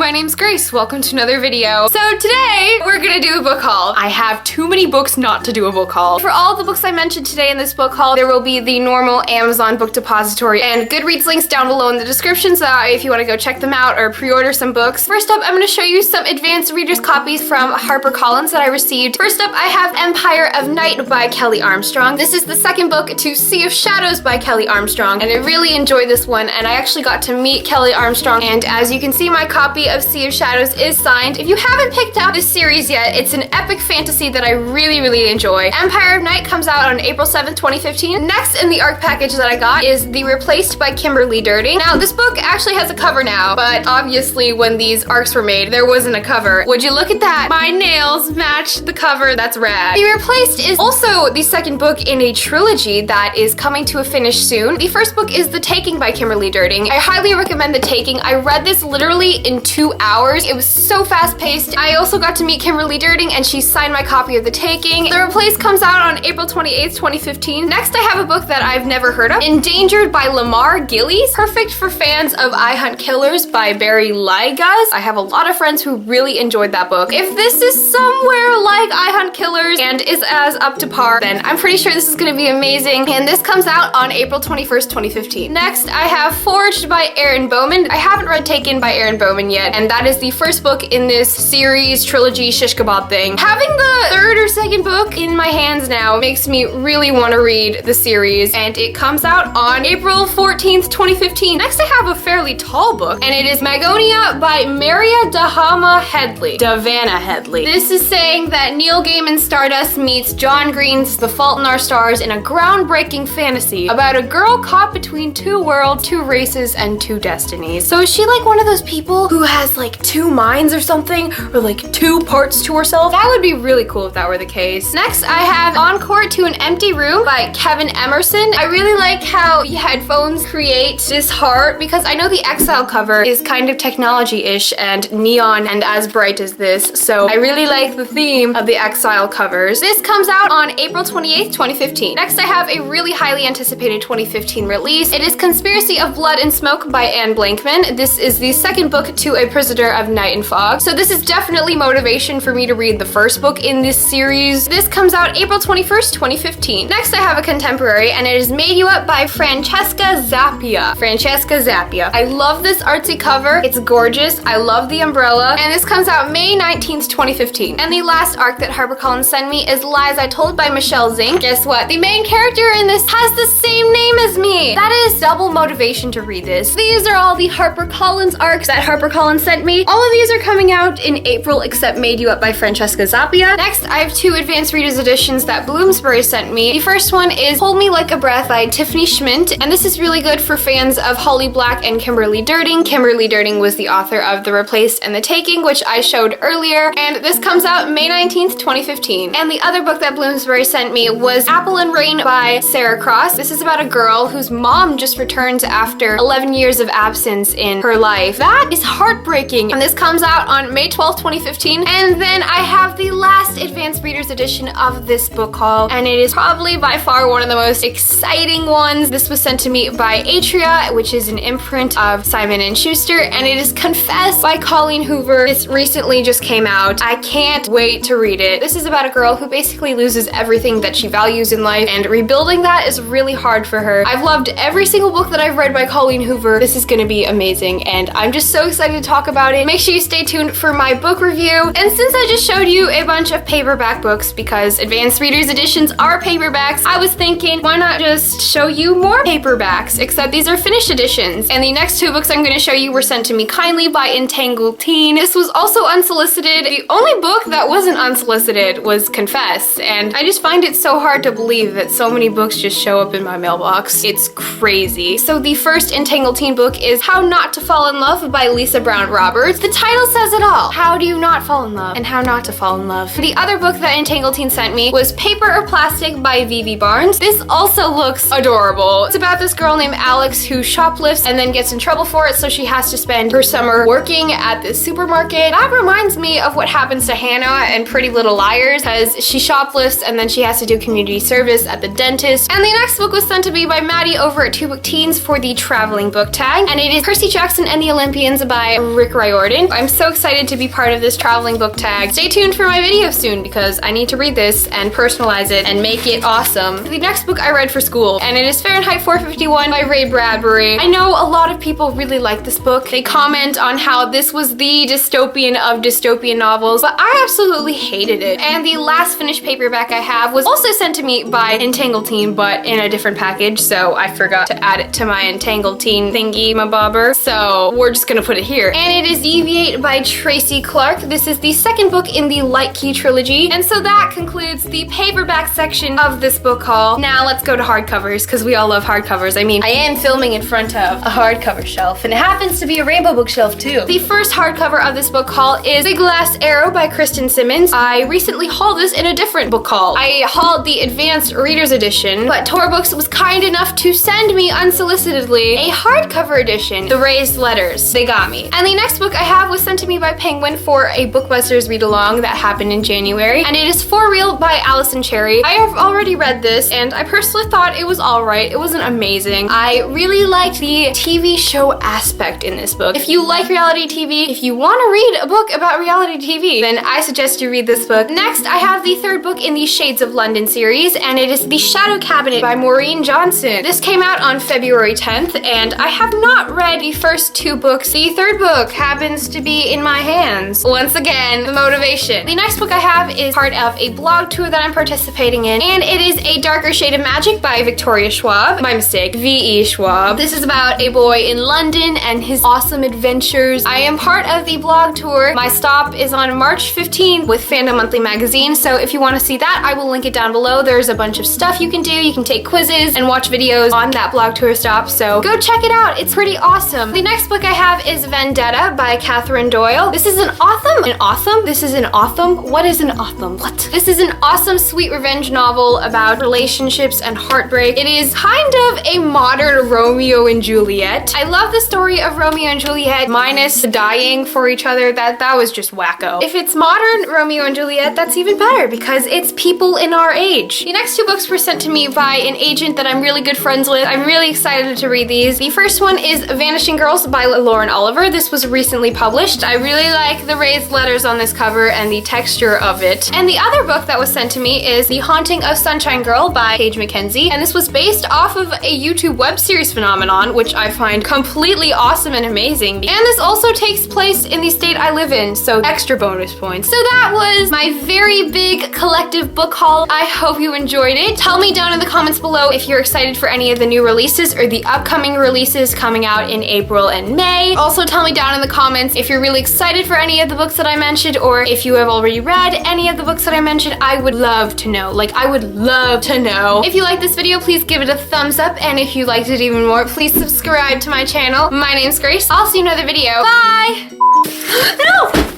my name's Grace. Welcome to another video. So today, we're gonna do a book haul. I have too many books not to do a book haul. For all the books I mentioned today in this book haul, there will be the normal Amazon book depository and Goodreads links down below in the description, so if you wanna go check them out or pre-order some books. First up, I'm gonna show you some advanced reader's copies from HarperCollins that I received. First up, I have Empire of Night by Kelly Armstrong. This is the second book to Sea of Shadows by Kelly Armstrong, and I really enjoyed this one, and I actually got to meet Kelly Armstrong, and as you can see, my copy of Sea of Shadows is signed. If you haven't picked up this series yet, it's an epic fantasy that I really enjoy. Empire of Night comes out on April 7th, 2015. Next in the ARC package that I got is The Replaced by Kimberly Derting. Now, this book actually has a cover now, but obviously when these ARCs were made, there wasn't a cover. Would you look at that? My nails match the cover. That's rad. The Replaced is also the second book in a trilogy that is coming to a finish soon. The first book is The Taking by Kimberly Derting. I highly recommend The Taking. I read this literally in 2 hours. It was so fast-paced. I also got to meet Kimberly Derting, and she signed my copy of The Taking. The Replaced comes out on April 28th, 2015. Next, I have a book that I've never heard of, Endangered by Lamar Gillies. Perfect for fans of I Hunt Killers by Barry Lygas. I have a lot of friends who really enjoyed that book. If this is somewhere like I Hunt Killers and is as up to par, then I'm pretty sure this is gonna be amazing. And this comes out on April 21st, 2015. Next, I have Forged by Erin Bowman. I haven't read Taken by Erin Bowman yet, and that is the first book in this series, trilogy, shish kebab thing. Having the third or second book in my hands now makes me really want to read the series, and it comes out on April 14th, 2015. Next, I have a fairly tall book, and it is Magonia by Dahvana Dahvana Headley. This is saying that Neil Gaiman's Stardust meets John Green's The Fault in Our Stars in a groundbreaking fantasy about a girl caught between two worlds, two races, and two destinies. So is she like one of those people who has like two minds or something, or like two parts to herself? That would be really cool if that were the case. Next, I have Encore to an Empty Room by Kevin Emerson. I really like how the headphones create this heart, because I know the Exile cover is kind of technology-ish and neon and as bright as this, so I really like the theme of the Exile covers. This comes out on April 28th, 2015. Next, I have a really highly anticipated 2015 release. It is Conspiracy of Blood and Smoke by Blankman. This is the second book to A Prisoner of Night and Fog, so this is definitely motivation for me to read the first book in this series. This comes out April 21st, 2015. Next, I have a contemporary, and it is Made You Up by Francesca Zappia. Francesca Zappia. I love this artsy cover. It's gorgeous. I love the umbrella, and this comes out May 19th, 2015. And the last arc that HarperCollins sent me is Lies I Told by Michelle Zink. Guess what? The main character in this has the same name as me. That is double motivation to read this. These are all the HarperCollins arcs that HarperCollins sent me. All of these are coming out in April except Made You Up by Francesca Zappia. Next, I have two advanced readers editions that Bloomsbury sent me. The first one is Hold Me Like a Breath by Tiffany Schmidt, and this is really good for fans of Holly Black and Kimberly Derting. Kimberly Derting was the author of The Replaced and The Taking, which I showed earlier, and this comes out May 19th, 2015. And the other book that Bloomsbury sent me was Apple and Rain by Sarah Cross. This is about a girl whose mom just returns after 11 years of absence in her life. That is heartbreaking, and this comes out on May 12th, 2015. And then I have the last advanced readers edition of this book haul, and it is probably by far one of the most exciting ones. This was sent to me by Atria, which is an imprint of Simon & Schuster, and it is Confess by Colleen Hoover. This recently just came out. I can't wait to read it. This is about a girl who basically loses everything that she values in life, and rebuilding that is really hard for her. I've loved every single book that I've read by Colleen Hoover. This is gonna be amazing, and I'm just so excited to talk about it. Make sure you stay tuned for my book review. And since I just showed you a bunch of paperback books, because advanced readers editions are paperbacks, I was thinking, why not just show you more paperbacks, except these are finished editions. And the next two books I'm gonna show you were sent to me kindly by Entangled Teen. This was also unsolicited. The only book that wasn't unsolicited was Confess, and I just find it so hard to believe that so many books just show up in my mailbox. It's crazy. So the first Entangled Teen book is How Not to Fall in Love by Lisa Brown Roberts. The title says it all. How do you not fall in love, and how not to fall in love. The other book that Entangled Teen sent me was Paper or Plastic by Vivi Barnes. This also looks adorable. It's about this girl named Alex who shoplifts and then gets in trouble for it, so she has to spend her summer working at this supermarket. That reminds me of what happens to Hannah and Pretty Little Liars, because she shoplifts and then she has to do community service at the dentist. And the next book was sent to me by Maddie over at Two Book Teens for the traveling book tag, and it is Percy Jackson and the Olympians by Rick Riordan. I'm so excited to be part of this traveling book tag. Stay tuned for my video soon because I need to read this and personalize it and make it awesome. The next book I read for school, and it is Fahrenheit 451 by Ray Bradbury. I know a lot of people really like this book. They comment on how this was the dystopian of dystopian novels, but I absolutely hated it. And the last finished paperback I have was also sent to me by Entangled Teen, but in a different package, so I forgot to add it to my Entangled Teen thingy, my bobber. So we're just gonna put it here. And it is Deviate by Tracy Clark. This is the second book in the Light Key trilogy. And so that concludes the paperback section of this book haul. Now let's go to hardcovers, because we all love hardcovers. I mean, I am filming in front of a hardcover shelf, and it happens to be a rainbow bookshelf too. The first hardcover of this book haul is Big Glass Arrow by Kristen Simmons. I recently hauled this in a different book haul. I hauled the Advanced Reader's Edition, but Tor Books was kind enough to send me unsolicitedly a hardcover edition, The Raised Letters. They got me. And the next book I have was sent to me by Penguin for a Bookbusters read-along that happened in January, and it is For Real by Alison Cherry. I have already read this, and I personally thought it was alright. It wasn't amazing. I really liked the TV show aspect in this book. If you like reality TV, if you want to read a book about reality TV, then I suggest you read this book. Next, I have the third book in the Shades of London series, and it is The Shadow Cabinet by Maureen Johnson. This came out on February 10th, and I have not read the first two books. The third book happens to be in my hands. Once again, the motivation. The next book I have is part of a blog tour that I'm participating in, and it is A Darker Shade of Magic by Victoria Schwab. My mistake, V.E. Schwab. This is about a boy in London and his awesome adventures. I am part of the blog tour. My stop is on March 15th with Fandom Monthly magazine, so if you want to see that, I will link it down below. There's a bunch of stuff you can do. You can take quizzes and watch videos on that blog tour stop, so go check it out. It's pretty awesome. The next book I have is Vendetta by Catherine Doyle. This is an awesome, This is an awesome? What is an awesome? What? This is an awesome sweet revenge novel about relationships and heartbreak. It is kind of a modern Romeo and Juliet. I love the story of Romeo and Juliet minus dying for each other. That was just wacko. If it's modern Romeo and Juliet, that's even better because it's people in our age. The next two books were sent to me by an agent that I'm really good friends with. I'm really excited to read these. The first one is Vanishing Girls by Lauren Oliver. This was recently published. I really like the raised letters on this cover and the texture of it. And the other book that was sent to me is The Haunting of Sunshine Girl by Paige McKenzie. And this was based off of a YouTube web series phenomenon, which I find completely awesome and amazing. And this also takes place in the state I live in, so extra bonus points. So that was my very big collective book haul. I hope you enjoyed it. Tell me down in the comments below if you're excited for any of the new releases or the upcoming releases coming out in April and May. Also tell me down in the comments if you're really excited for any of the books that I mentioned, or if you have already read any of the books that I mentioned. I would love to know. Like, I would love to know. If you like this video, please give it a thumbs up, and if you liked it even more, please subscribe to my channel. My name's Grace. I'll see you in another video. Bye! No!